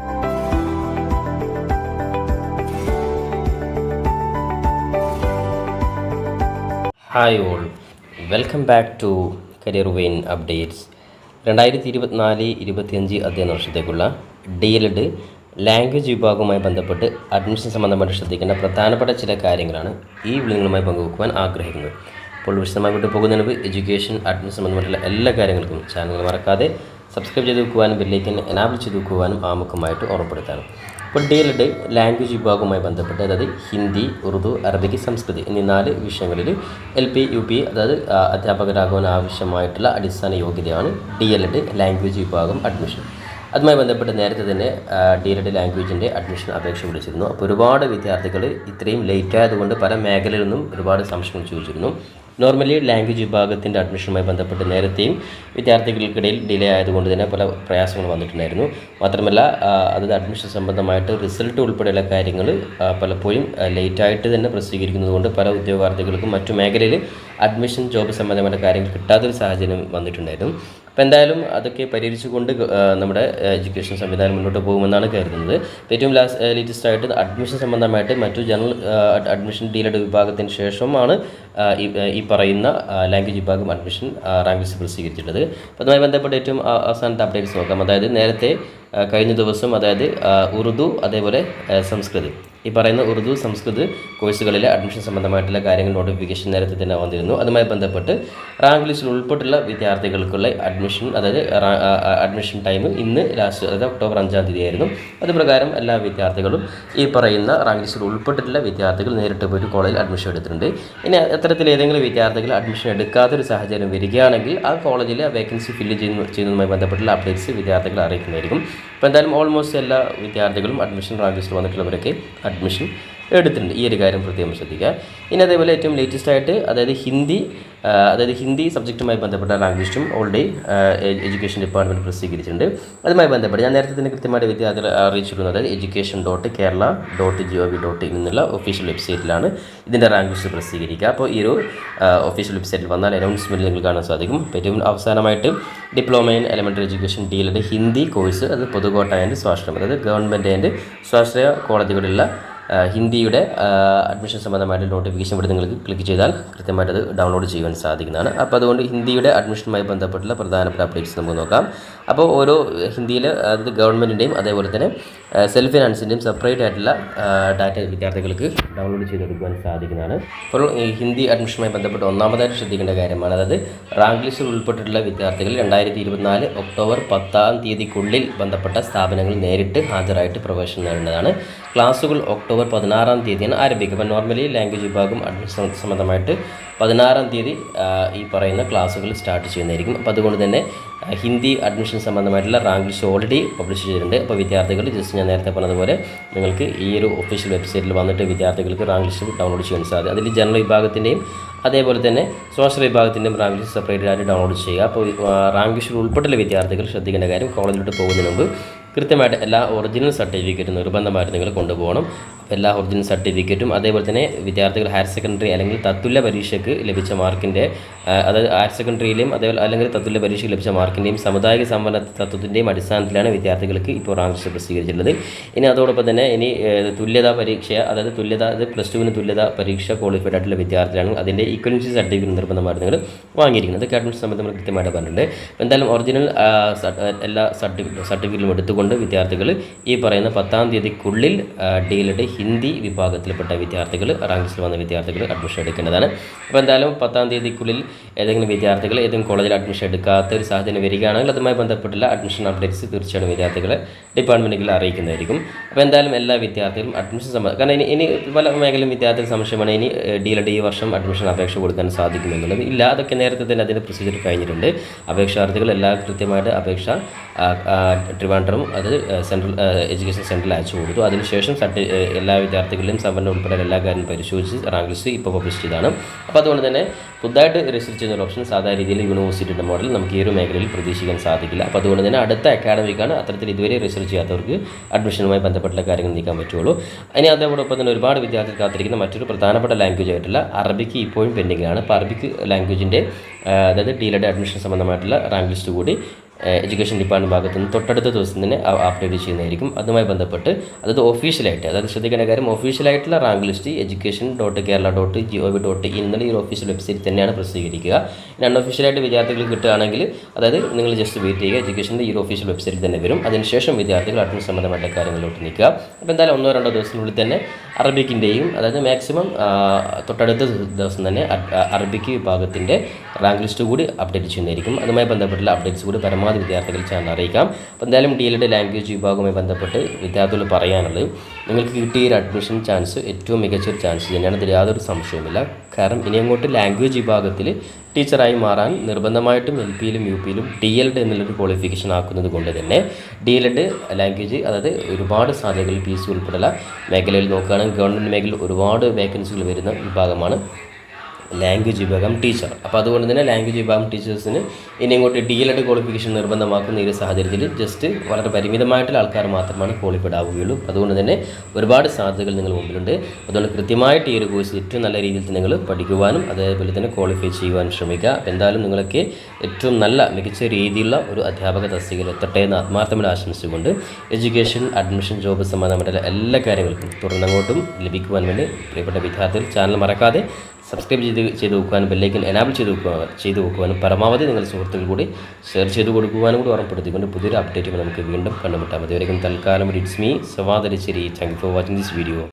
Hi all, welcome back to career വെയിൻ updates. 2024-25 അധ്യയന വർഷത്തേക്കുള്ള DLED ലാംഗ്വേജ് വിഭാഗവുമായി ബന്ധപ്പെട്ട് അഡ്മിഷൻ സംബന്ധമായിട്ട് ശ്രദ്ധിക്കേണ്ട പ്രധാനപ്പെട്ട ചില കാര്യങ്ങളാണ് ഈ വിളികളുമായി പങ്കുവെക്കുവാൻ ആഗ്രഹിക്കുന്നത്. അപ്പോൾ വിശദമായി പോകുന്നതിന് മുമ്പ് എഡ്യൂക്കേഷൻ അഡ്മിഷൻ സംബന്ധമായിട്ടുള്ള എല്ലാ കാര്യങ്ങൾക്കും ചാനൽ മറക്കാതെ സബ്സ്ക്രൈബ് ചെയ്ത് വെക്കുവാനും ബെല്ലൈക്കൻ എനാബിൾ ചെയ്ത് വെക്കുവാനും ആമുഖമായിട്ട് ഓർമ്മപ്പെടുത്താനും. ഇപ്പോൾ DLED ലാംഗ്വേജ് വിഭാഗവുമായി ബന്ധപ്പെട്ട് അതായത് ഹിന്ദി, ഉറുദു, അറബിക്, സംസ്കൃതി എന്നീ 4 വിഷയങ്ങളിൽ LP, UP അതായത് അധ്യാപകരാകുവാൻ ആവശ്യമായിട്ടുള്ള അടിസ്ഥാന യോഗ്യതയാണ് DLED ലാംഗ്വേജ് വിഭാഗം അഡ്മിഷൻ. അതുമായി ബന്ധപ്പെട്ട് നേരത്തെ തന്നെ DLED ലാംഗ്വേജിൻ്റെ അഡ്മിഷൻ അപേക്ഷ വിളിച്ചിരുന്നു. അപ്പോൾ ഒരുപാട് വിദ്യാർത്ഥികൾ ഇത്രയും ലേറ്റ് ആയതുകൊണ്ട് പല മേഖലയിൽ നിന്നും ഒരുപാട് സംശയങ്ങൾ ചോദിച്ചിരുന്നു. നോർമലി ലാംഗ്വേജ് വിഭാഗത്തിൻ്റെ അഡ്മിഷനുമായി ബന്ധപ്പെട്ട് നേരത്തെയും വിദ്യാർത്ഥികൾക്കിടയിൽ ഡിലേ ആയതുകൊണ്ട് തന്നെ പല പ്രയാസങ്ങൾ വന്നിട്ടുണ്ടായിരുന്നു. മാത്രമല്ല അതായത് അഡ്മിഷൻ സംബന്ധമായിട്ട് റിസൾട്ട് ഉൾപ്പെടെയുള്ള കാര്യങ്ങൾ പലപ്പോഴും ലേറ്റായിട്ട് തന്നെ പ്രസിദ്ധീകരിക്കുന്നത് കൊണ്ട് പല ഉദ്യോഗാർത്ഥികൾക്കും മറ്റു മേഖലയിൽ അഡ്മിഷൻ ജോബ് സംബന്ധമായ കാര്യങ്ങൾ കിട്ടാത്തൊരു സാഹചര്യം വന്നിട്ടുണ്ടായിരുന്നു. അപ്പോൾ എന്തായാലും അതൊക്കെ പരിഹരിച്ചുകൊണ്ട് നമ്മുടെ എഡ്യൂക്കേഷൻ സംവിധാനം മുന്നോട്ട് പോകുമെന്നാണ് കരുതുന്നത്. ഏറ്റവും ലേറ്റസ്റ്റ് ആയിട്ട് അഡ്മിഷൻ സംബന്ധമായിട്ട് മറ്റു ജനറൽ അഡ്മിഷൻ DLED വിഭാഗത്തിന് ശേഷമാണ് ഈ പറയുന്ന ലാംഗ്വേജ് വിഭാഗം അഡ്മിഷൻ റാങ്ക് ലിസ്റ്റ് പ്രസിദ്ധീകരിച്ചിട്ടുള്ളത്. അപ്പോൾ അതുമായി ബന്ധപ്പെട്ട് ഏറ്റവും അവസാനത്തെ അപ്ഡേറ്റ്സ് നോക്കാം. അതായത് നേരത്തെ കഴിഞ്ഞ ദിവസം അതായത് ഉറുദു അതേപോലെ സംസ്കൃത് ഈ പറയുന്ന ഉറുദു സംസ്കൃത് കോഴ്സുകളിലെ അഡ്മിഷൻ സംബന്ധമായിട്ടുള്ള കാര്യങ്ങൾ നോട്ടിഫിക്കേഷൻ നേരത്തെ തന്നെ വന്നിരുന്നു. അതുമായി ബന്ധപ്പെട്ട് റാങ്ക് ലിസ്റ്റിൽ ഉൾപ്പെട്ടുള്ള വിദ്യാർത്ഥികൾക്കുള്ള അഡ്മിഷൻ ടൈം ഇന്ന് ലാസ്റ്റ് അതായത് ഒക്ടോബർ 5-ാം തീയതി ആയിരുന്നു. അതുപ്രകാരം എല്ലാ വിദ്യാർത്ഥികളും ഈ പറയുന്ന റാങ്ക് ലിസ്റ്റിൽ ഉൾപ്പെട്ടിട്ടുള്ള വിദ്യാർത്ഥികൾ നേരിട്ട് പോയിട്ട് കോളേജിൽ അഡ്മിഷൻ എടുത്തിട്ടുണ്ട്. ഇനി അത്തരത്തിൽ ഏതെങ്കിലും വിദ്യാർത്ഥികൾ അഡ്മിഷൻ എടുക്കാത്തൊരു സാഹചര്യം വരികയാണെങ്കിൽ ആ കോളേജിലെ വേക്കൻസി ഫില്ല് ചെയ്യുന്നതുമായി ബന്ധപ്പെട്ടുള്ള അപ്ഡേറ്റ്സ് വിദ്യാർത്ഥികളെ അറിയിക്കുന്നതായിരിക്കും. അപ്പോൾ എന്തായാലും ഓൾമോസ്റ്റ് എല്ലാ വിദ്യാർത്ഥികളും അഡ്മിഷൻ റാങ്ക് ലിസ്റ്റിൽ വന്നിട്ടുള്ളവരൊക്കെ അഡ്മിഷൻ എടുത്തിട്ടുണ്ട്. ഈ ഒരു കാര്യം പ്രത്യേകം ശ്രദ്ധിക്കുക. ഇനി അതേപോലെ ഏറ്റവും ലേറ്റസ്റ്റ് ആയിട്ട് അതായത് ഹിന്ദി സബ്ജക്റ്റുമായി ബന്ധപ്പെട്ട റാങ്ക് ലിസ്റ്റും ഓൾറെഡി എഡ്യൂക്കേഷൻ ഡിപ്പാർട്ട്മെൻറ്റ് പ്രസിദ്ധീകരിച്ചിട്ടുണ്ട്. അതുമായി ബന്ധപ്പെട്ട് ഞാൻ നേരത്തെ തന്നെ കൃത്യമായിട്ട് വിദ്യാർത്ഥികളെ അറിയിച്ചിരുന്നു. അതായത് education.kerala.gov.in എന്നുള്ള ഒഫീഷ്യൽ വെബ്സൈറ്റിലാണ് ഇതിൻ്റെ റാങ്ക് ലിസ്റ്റ് പ്രസിദ്ധീകരിക്കുക. അപ്പോൾ ഈ ഒരു ഒഫീഷ്യൽ വെബ്സൈറ്റിൽ വന്നാൽ അനൗൺസ്മെൻറ്റ് നിങ്ങൾക്ക് കാണാൻ സാധിക്കും. ഏറ്റവും അവസാനമായിട്ട് diploma in elementary education DLED Hindi course അത് പൊതുകോട്ട ആൻഡ് സ്വാശ്രയം അതായത് ഗവൺമെൻറ് ആൻഡ് സ്വാശ്രയ കോളേജുകളിലുള്ള ഹിന്ദിയുടെ അഡ്മിഷൻ സംബന്ധമായിട്ട് നോട്ടിഫിക്കേഷൻ ഇവിടെ നിങ്ങൾക്ക് ക്ലിക്ക് ചെയ്താൽ കൃത്യമായിട്ട് അത് ഡൗൺലോഡ് ചെയ്യുവാൻ സാധിക്കുന്നതാണ്. അപ്പോൾ അതുകൊണ്ട് ഹിന്ദിയുടെ അഡ്മിഷനുമായി ബന്ധപ്പെട്ടുള്ള പ്രധാനപ്പെട്ട അപ്ഡേറ്റ്സ് നമുക്ക് നോക്കാം. അപ്പോൾ ഓരോ ഹിന്ദിയിൽ അതായത് ഗവൺമെൻറ്റിൻ്റെയും അതേപോലെ തന്നെ സെൽഫ് ഫിനാൻസിൻ്റെയും സെപ്പറേറ്റ് ആയിട്ടുള്ള ഡാറ്റ വിദ്യാർത്ഥികൾക്ക് ഡൗൺലോഡ് ചെയ്തെടുക്കുവാൻ സാധിക്കുന്നതാണ്. അപ്പോൾ ഹിന്ദി അഡ്മിഷനുമായി ബന്ധപ്പെട്ട് ഒന്നാമതായിട്ട് ശ്രദ്ധിക്കേണ്ട കാര്യമാണ് അതായത് റാങ്ക് ലിസ്റ്റിൽ ഉൾപ്പെട്ടിട്ടുള്ള വിദ്യാർത്ഥികൾ 2024 ഒക്ടോബർ 10-ാം തീയതിക്കുള്ളിൽ ബന്ധപ്പെട്ട സ്ഥാപനങ്ങളിൽ നേരിട്ട് ഹാജരായിട്ട് പ്രവേശനം നേടേണ്ടതാണ്. ക്ലാസ്സുകൾ ഒക്ടോബർ 16-ാം തീയതിയാണ് ആരംഭിക്കുക. അപ്പോൾ നോർമലി ലാംഗ്വേജ് വിഭാഗം അഡ്മിഷൻ സംബന്ധമായിട്ട് 16-ാം തീയതി ഈ പറയുന്ന ക്ലാസ്സുകൾ സ്റ്റാർട്ട് ചെയ്യുന്നതായിരിക്കും. അപ്പോൾ അതുകൊണ്ട് തന്നെ ഹിന്ദി അഡ്മിഷൻ സംബന്ധമായിട്ടുള്ള റാങ്ക് ലിസ്റ്റ് ഓൾറെഡി പബ്ലിഷ് ചെയ്തിട്ടുണ്ട്. അപ്പോൾ വിദ്യാർത്ഥികൾ ജസ്റ്റ് ഞാൻ നേരത്തെ പറഞ്ഞതുപോലെ നിങ്ങൾക്ക് ഈ ഒരു ഒഫീഷ്യൽ വെബ്സൈറ്റിൽ വന്നിട്ട് വിദ്യാർത്ഥികൾക്ക് റാങ്ക് ലിസ്റ്റ് ഡൗൺലോഡ് ചെയ്യാൻ സാധിക്കും. അതിൽ ജനറൽ വിഭാഗത്തിൻ്റെയും അതേപോലെ തന്നെ സ്വാശ്രയ വിഭാഗത്തിൻ്റെയും റാങ്ക് ലിസ്റ്റ് സെപ്പറേറ്റ് ആയിട്ട് ഡൗൺലോഡ് ചെയ്യുക. അപ്പോൾ റാങ്ക് ലിസ്റ്റിൽ ഉൾപ്പെട്ടുള്ള വിദ്യാർത്ഥികൾ ശ്രദ്ധിക്കേണ്ട കാര്യം കോളേജിലോട്ട് പോകുന്നതിന് മുമ്പ് കൃത്യമായിട്ട് എല്ലാ ഒറിജിനൽ സർട്ടിഫിക്കറ്റും നിർബന്ധമായിട്ട് നിങ്ങൾ കൊണ്ടുപോകണം. എല്ലാ ഒറിജിനൽ സർട്ടിഫിക്കറ്റും അതേപോലെ തന്നെ വിദ്യാർത്ഥികൾ ഹയർ സെക്കൻഡറി അല്ലെങ്കിൽ തത്തുല്യ പരീക്ഷയ്ക്ക് ലഭിച്ച മാർക്കിൻ്റെ അതായത് ഹയർ സെക്കൻഡറിയിലെയും അതേപോലെ അല്ലെങ്കിൽ തത്തുല്യ പരീക്ഷയ്ക്ക് ലഭിച്ച മാർക്കിൻ്റെയും സാമുദായിക സമ്പന്ന തത്വത്തിൻ്റെയും അടിസ്ഥാനത്തിലാണ് വിദ്യാർത്ഥികൾക്ക് ഇപ്പോൾ റാങ്ക് ലിസ്റ്റ് പ്രസിദ്ധീകരിച്ചിട്ടുള്ളത്. ഇനി അതോടൊപ്പം തന്നെ ഇനി തുല്യതാ പരീക്ഷ അതായത് പ്ലസ് ടുവിന് തുല്യതാ പരീക്ഷ ക്വാളിഫൈഡ് ആയിട്ടുള്ള വിദ്യാർത്ഥികളാണ് അതിൻ്റെ ഈക്വലൻസി സർട്ടിഫിക്കറ്റ് നിർബന്ധമായിട്ട് നിങ്ങൾ വാങ്ങിയിരിക്കുന്നത്. അതൊക്കെ അഡ്മിഷൻ സംബന്ധം കൃത്യമായിട്ട് പറഞ്ഞിട്ടുണ്ട്. അപ്പോൾ എന്തായാലും ഒറിജിനൽ എല്ലാ സർട്ടിഫിക്കറ്റും എടുത്തുകൊണ്ട് വിദ്യാർത്ഥികൾ ഈ പറയുന്ന 10-ാം തീയതിക്കുള്ളിൽ DLED ഹിന്ദി വിഭാഗത്തിൽപ്പെട്ട വിദ്യാർത്ഥികൾ റാങ്ക് ലിസ്റ്റിൽ വന്ന വിദ്യാർത്ഥികൾ അഡ്മിഷൻ എടുക്കേണ്ടതാണ്. അപ്പോൾ എന്തായാലും 10-ാം തീയതിക്കുള്ളിൽ ഏതെങ്കിലും വിദ്യാർത്ഥികൾ ഏതെങ്കിലും കോളേജിൽ അഡ്മിഷൻ എടുക്കാത്ത ഒരു സാഹചര്യം വരികയാണെങ്കിൽ അതുമായി ബന്ധപ്പെട്ടുള്ള അഡ്മിഷൻ അപ്ഡേറ്റ്സ് തീർച്ചയായും വിദ്യാർത്ഥികളെ ഡിപ്പാർട്ട്മെൻറ്റുകളിൽ അറിയിക്കുന്നതായിരിക്കും. അപ്പോൾ എന്തായാലും എല്ലാ വിദ്യാർത്ഥികളും അഡ്മിഷൻ കാരണം ഇനി പല മേഖലയും വിദ്യാർത്ഥികൾ സംശയമാണ് ഇനി DLED ഈ വർഷം അഡ്മിഷൻ അപേക്ഷ കൊടുക്കാൻ സാധിക്കുമെന്നുള്ളത്. ഇല്ല, അതൊക്കെ നേരത്തെ തന്നെ അതിൻ്റെ പ്രൊസീജിയർ കഴിഞ്ഞിട്ടുണ്ട്. അപേക്ഷാർത്ഥികൾ എല്ലാ കൃത്യമായിട്ട് അപേക്ഷ ട്രിവാൻഡ്രം അത് സെൻട്രൽ എഡ്യൂക്കേഷൻ സെൻറ്ററിൽ അയച്ചു കൊടുത്തു. അതിനുശേഷം എല്ലാ വിദ്യാർത്ഥികളിലും സമ്പന്ന ഉൾപ്പെടെ എല്ലാ കാര്യം പരിശോധിച്ച് റാങ്ക് ലിസ്റ്റ് ഇപ്പോൾ പബ്ലിഷ് ചെയ്തതാണ്. അപ്പോൾ അതുകൊണ്ട് തന്നെ പുതുതായിട്ട് രജിസ്റ്റർ ചെയ്യുന്ന ഒരു ഓപ്ഷൻ സാധാരണ രീതിയിൽ യൂണിവേഴ്സിറ്റിയുടെ മോഡൽ നമുക്ക് ഈ ഒരു മേഖലയിൽ പ്രതീക്ഷിക്കാൻ സാധിക്കില്ല. അപ്പോൾ അതുകൊണ്ട് തന്നെ അടുത്ത അക്കാഡമിക്കാണ് അത്തരത്തിൽ ഇതുവരെ രജിസ്റ്റർ ചെയ്യാത്തവർക്ക് അഡ്മിഷനുമായി ബന്ധപ്പെട്ടുള്ള കാര്യങ്ങൾ നീക്കാൻ പറ്റുള്ളൂ. ഇനി അതോടൊപ്പം തന്നെ ഒരുപാട് വിദ്യാർത്ഥികൾ കാത്തിരിക്കുന്ന മറ്റൊരു പ്രധാനപ്പെട്ട ലാംഗ്വേജ് ആയിട്ടുള്ള അറബിക്ക് ഇപ്പോഴും പെൻഡിങ്ങിലാണ്. അപ്പോൾ അറബിക്ക് ലാംഗ്വേജിൻ്റെ അതായത് DLED അഡ്മിഷൻ സംബന്ധമായിട്ടുള്ള റാങ്ക് ലിസ്റ്റ് കൂടി എഡ്യൂക്കേഷൻ ഡിപ്പാർട്ട്മെൻറ്റ് ഭാഗത്തു നിന്ന് തൊട്ടടുത്ത ദിവസം തന്നെ അപ്ഡേറ്റ് ചെയ്യുന്നതായിരിക്കും. അതുമായി ബന്ധപ്പെട്ട് അതായത് ഒഫീഷ്യലായിട്ട്, അതായത് ശ്രദ്ധിക്കേണ്ട കാര്യം, ഒഫീഷ്യലായിട്ടുള്ള റാങ്ക് ലിസ്റ്റ് education.kerala.gov.in എന്നുള്ള ഈ ഒഫീഷ്യൽ വെബ്സൈറ്റ് തന്നെയാണ് പ്രസിദ്ധീകരിക്കുക. അൺഒഫീഷ്യലായിട്ട് വിദ്യാർത്ഥികൾ കിട്ടുകയാണെങ്കിൽ അതായത് നിങ്ങൾ ജസ്റ്റ് വെയിറ്റ് ചെയ്യുക, എഡ്യൂക്കേഷൻ്റെ ഈ ഒഫീഷ്യൽ വെബ്സൈറ്റിൽ തന്നെ വരും. അതിനുശേഷം വിദ്യാർത്ഥികൾ അഡ്മിഷൻ സംബന്ധമായിട്ടുള്ള കാര്യങ്ങളിലോട്ട് നിൽക്കുക. അപ്പോൾ എന്തായാലും 1-2 ദിവസത്തിനുള്ളിൽ തന്നെ അറബിക്കിൻ്റെയും അതായത് മാക്സിമം തൊട്ടടുത്ത ദിവസം തന്നെ അറബിക്ക് വിഭാഗത്തിൻ്റെ റാങ്ക് ലിസ്റ്റ് കൂടി അപ്ഡേറ്റ് ചെയ്യുന്നതായിരിക്കും. അതുമായി ബന്ധപ്പെട്ടുള്ള അപ്ഡേറ്റ്സ് കൂടി പരമാവധി വിദ്യാർത്ഥികൾ ചാനൽ അറിയിക്കാം. അപ്പോൾ എന്തായാലും DLED ലാംഗ്വേജ് വിഭാഗവുമായി ബന്ധപ്പെട്ട് വിദ്യാർത്ഥികൾ പറയാനുള്ളത്, നിങ്ങൾക്ക് കിട്ടിയ ഒരു അഡ്മിഷൻ ചാൻസ് ഏറ്റവും മികച്ചൊരു ചാൻസ് തന്നെയാണ്, ഇതിൽ യാതൊരു സംശയവുമില്ല. കാരണം ഇനി അങ്ങോട്ട് ലാംഗ്വേജ് വിഭാഗത്തിൽ ടീച്ചറായി മാറാൻ നിർബന്ധമായിട്ടും LPയിലും UPയിലും DLED എന്നുള്ളൊരു ക്വാളിഫിക്കേഷൻ ആക്കുന്നത് കൊണ്ട് തന്നെ DLED ലാംഗ്വേജ് അതായത് ഒരുപാട് സാധ്യതകൾ PC ഉൾപ്പെടെയുള്ള മേഖലയിൽ നോക്കുകയാണെങ്കിൽ ഗവൺമെൻറ് മേഖലയിൽ ഒരുപാട് വേക്കൻസികൾ വരുന്ന വിഭാഗമാണ് ലാംഗ്വേജ് വിഭാഗം ടീച്ചർ. അപ്പോൾ അതുകൊണ്ട് തന്നെ ലാംഗ്വേജ് വിഭാഗം ടീച്ചേഴ്സിന് ഇനി ഇങ്ങോട്ട് DLED ക്വാളിഫിക്കേഷൻ നിർബന്ധമാക്കുന്ന ഈ ഒരു സാഹചര്യത്തിൽ ജസ്റ്റ് വളരെ പരിമിതമായിട്ടുള്ള ആൾക്കാർ മാത്രമാണ് ക്വാളിഫൈഡ് ആവുകയുള്ളൂ. അതുകൊണ്ട് തന്നെ ഒരുപാട് സാധ്യതകൾ നിങ്ങൾ മുമ്പിലുണ്ട്. അതുകൊണ്ട് കൃത്യമായിട്ട് ഈ ഒരു കോഴ്സ് ഏറ്റവും നല്ല രീതിയിൽ നിങ്ങൾ പഠിക്കുവാനും അതേപോലെ തന്നെ ക്വാളിഫൈ ചെയ്യുവാനും ശ്രമിക്കുക. അപ്പോൾ എന്തായാലും നിങ്ങൾക്ക് ഏറ്റവും നല്ല മികച്ച രീതിയിലുള്ള ഒരു അധ്യാപക തസ്തികയിൽ എത്തട്ടെ എന്ന് ആത്മാർത്ഥമായി ആശംസിച്ചുകൊണ്ട് എഡ്യൂക്കേഷൻ, അഡ്മിഷൻ, ജോബ് സംബന്ധമായിട്ടുള്ള എല്ലാ കാര്യങ്ങൾക്കും തുടർന്നങ്ങോട്ടും ലഭിക്കുവാൻ വേണ്ടി പ്രിയപ്പെട്ട വിദ്യാർത്ഥികൾ ചാനൽ മറക്കാതെ സബ്സ്ക്രൈബ് ചെയ്ത് വെക്കുവാനും ബെല്ലൈക്കൻ എനാബിൾ ചെയ്ത് വെക്കുവാനും പരമാവധി നിങ്ങൾ സുഹൃത്തുക്കൾ കൂടി ഷെയർ ചെയ്ത് കൊടുക്കുവാനും കൂടി ഓർമ്മപ്പെടുത്തിക്കൊണ്ട് പുതിയൊരു അപ്ഡേറ്റുകൾ നമുക്ക് വീണ്ടും കണ്ടുമുട്ടാം. അതുവരെയും തൽക്കാലം it's me Sawad Alisseri. Thank you for watching this video.